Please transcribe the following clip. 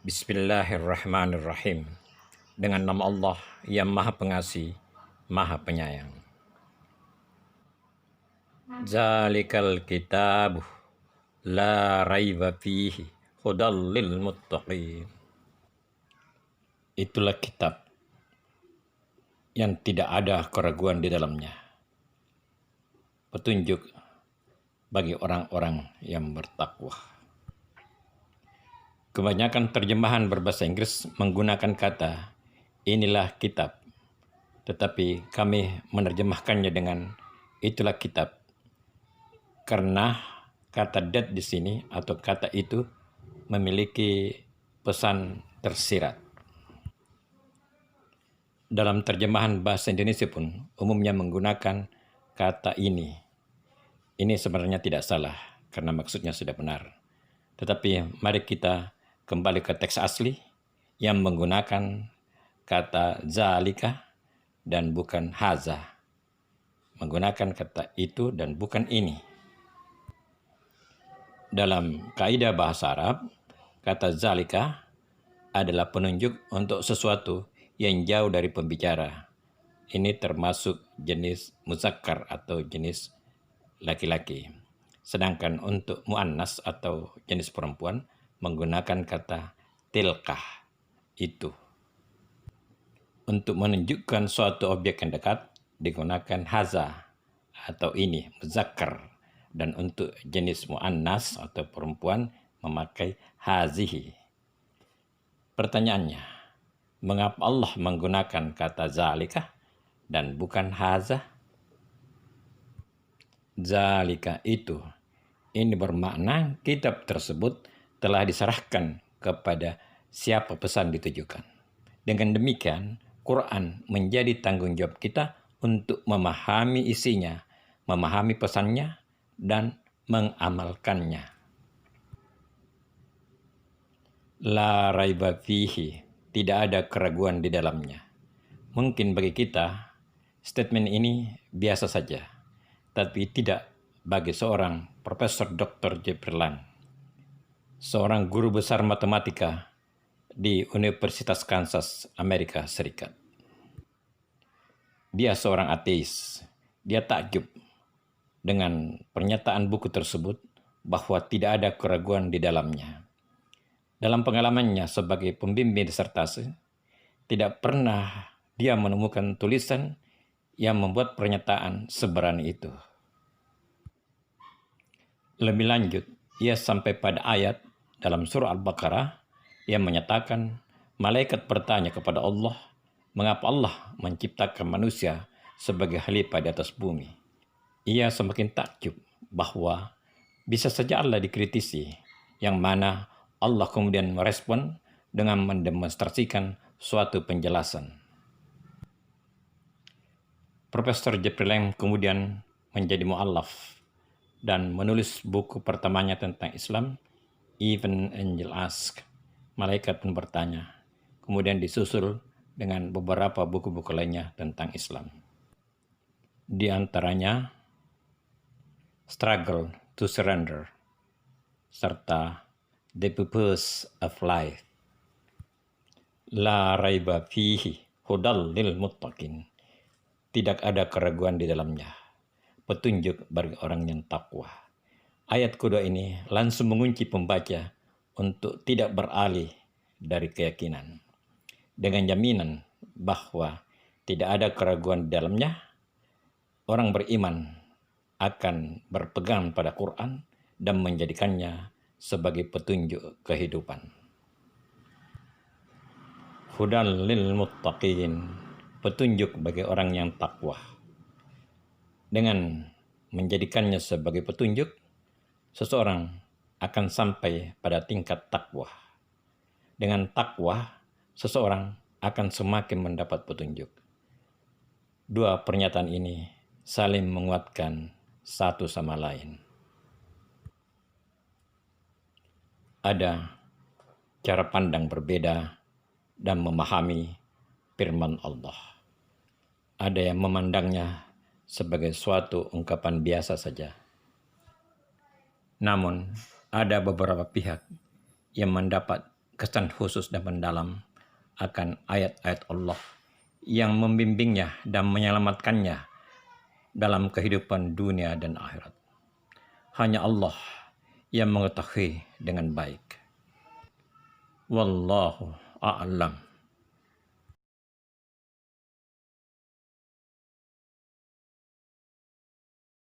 Bismillahirrahmanirrahim. Dengan nama Allah yang Maha Pengasih, Maha Penyayang. Zalikal kitabu la raiba fihi hudal lil muttaqin. Itulah kitab yang tidak ada keraguan di dalamnya. Petunjuk bagi orang-orang yang bertakwa. Kebanyakan terjemahan berbahasa Inggris menggunakan kata inilah kitab, tetapi kami menerjemahkannya dengan itulah kitab, karena kata that di sini atau kata itu memiliki pesan tersirat. Dalam terjemahan bahasa Indonesia pun umumnya menggunakan kata ini. Ini sebenarnya tidak salah karena maksudnya sudah benar. Tetapi mari kita kembali ke teks asli yang menggunakan kata zalika dan bukan haza. Menggunakan kata itu dan bukan ini. Dalam kaidah bahasa Arab, kata zalika adalah penunjuk untuk sesuatu yang jauh dari pembicara. Ini termasuk jenis muzakkar atau jenis laki-laki. Sedangkan untuk muannas atau jenis perempuan menggunakan kata tilkah, itu. Untuk menunjukkan suatu objek yang dekat digunakan haza atau ini, muzakkar. Dan untuk jenis muannas atau perempuan memakai hazihi. Pertanyaannya, mengapa Allah menggunakan kata zalika dan bukan haza? Zalika itu. Ini bermakna kitab tersebut telah diserahkan kepada siapa pesan ditujukan. Dengan demikian, Quran menjadi tanggung jawab kita untuk memahami isinya, memahami pesannya, dan mengamalkannya. La raiba fihi, tidak ada keraguan di dalamnya. Mungkin bagi kita, statement ini biasa saja, tapi tidak bagi seorang Profesor Dr. Jeprilan, seorang guru besar matematika di Universitas Kansas, Amerika Serikat. Dia seorang ateis. Dia takjub dengan pernyataan buku tersebut bahwa tidak ada keraguan di dalamnya. Dalam pengalamannya sebagai pembimbing disertasi, tidak pernah dia menemukan tulisan yang membuat pernyataan seberani itu. Lebih lanjut, ia sampai pada ayat dalam surah Al-Baqarah yang menyatakan malaikat bertanya kepada Allah, mengapa Allah menciptakan manusia sebagai khalifah di atas bumi? Ia semakin takjub bahwa bisa saja Allah dikritisi, yang mana Allah kemudian merespon dengan mendemonstrasikan suatu penjelasan. Profesor Jeprilan kemudian menjadi mu'allaf dan menulis buku pertamanya tentang Islam, Even Angel Ask. Malaikat pun bertanya. Kemudian disusul dengan beberapa buku-buku lainnya tentang Islam. Di antaranya Struggle to Surrender serta The Purpose of Life. La raiba fihi hudal lil muttaqin. Tidak ada keraguan di dalamnya. Petunjuk bagi orang yang takwa. Ayat kedua ini langsung mengunci pembaca untuk tidak beralih dari keyakinan. Dengan jaminan bahwa tidak ada keraguan di dalamnya, orang beriman akan berpegang pada Quran dan menjadikannya sebagai petunjuk kehidupan. Hudal lil muttaqin, petunjuk bagi orang yang takwa. Dengan menjadikannya sebagai petunjuk, seseorang akan sampai pada tingkat takwa. Dengan takwa, seseorang akan semakin mendapat petunjuk. Dua pernyataan ini saling menguatkan satu sama lain. Ada cara pandang berbeda dan memahami firman Allah. Ada yang memandangnya sebagai suatu ungkapan biasa saja. Namun, ada beberapa pihak yang mendapat kesan khusus dan mendalam akan ayat-ayat Allah yang membimbingnya dan menyelamatkannya dalam kehidupan dunia dan akhirat. Hanya Allah yang mengetahui dengan baik. Wallahu a'lam.